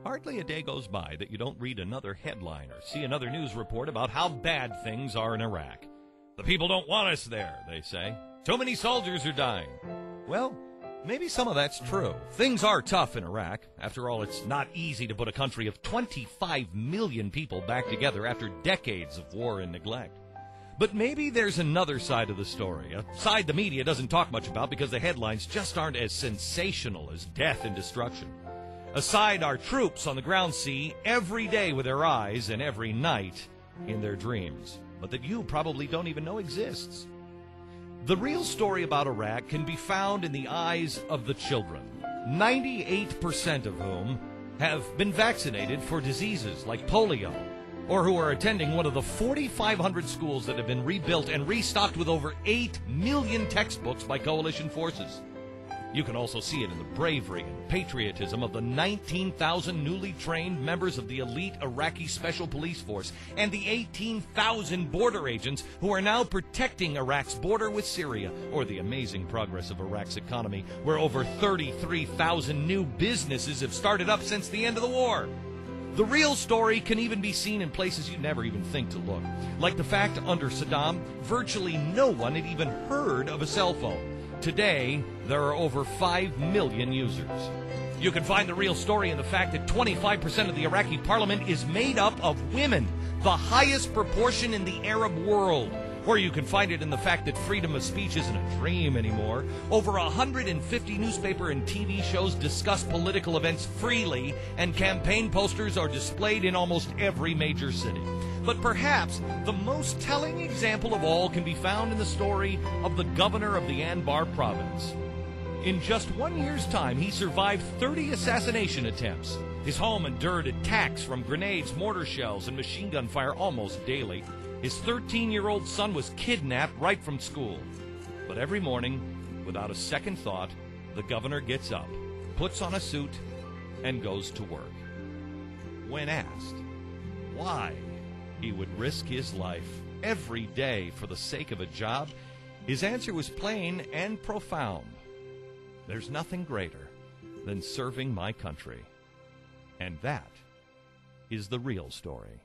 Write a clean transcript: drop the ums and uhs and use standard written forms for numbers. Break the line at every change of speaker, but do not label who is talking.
Hardly a day goes by that you don't read another headline or see another news report about how bad things are in Iraq. The people don't want us there, they say. Too many soldiers are dying. Well, maybe some of that's true. Things are tough in Iraq. After all, it's not easy to put a country of 25 million people back together after decades of war and neglect. But maybe there's another side of the story, a side the media doesn't talk much about because the headlines just aren't as sensational as death and destruction. A side our troops on the ground see every day with their eyes and every night in their dreams, but that you probably don't even know exists. The real story about Iraq can be found in the eyes of the children, 98% of whom have been vaccinated for diseases like polio, or who are attending one of the 4,500 schools that have been rebuilt and restocked with over 8 million textbooks by coalition forces. You can also see it in the bravery and patriotism of the 19,000 newly trained members of the elite Iraqi Special Police Force and the 18,000 border agents who are now protecting Iraq's border with Syria, or the amazing progress of Iraq's economy, where over 33,000 new businesses have started up since the end of the war. The real story can even be seen in places you'd never even think to look, like the fact under Saddam, virtually no one had even heard of a cell phone. Today, there are over 5 million users. You can find the real story in the fact that 25% of the Iraqi parliament is made up of women, the highest proportion in the Arab world. Or you can find it in the fact that freedom of speech isn't a dream anymore. Over 150 newspaper and TV shows discuss political events freely, and campaign posters are displayed in almost every major city. But perhaps the most telling example of all can be found in the story of the governor of the Anbar province. In just 1 year's time, he survived 30 assassination attempts. His home endured attacks from grenades, mortar shells, and machine gun fire almost daily. His 13-year-old son was kidnapped right from school. But every morning, without a second thought, the governor gets up, puts on a suit, and goes to work. When asked why he would risk his life every day for the sake of a job, his answer was plain and profound. There's nothing greater than serving my country. And that is the real story.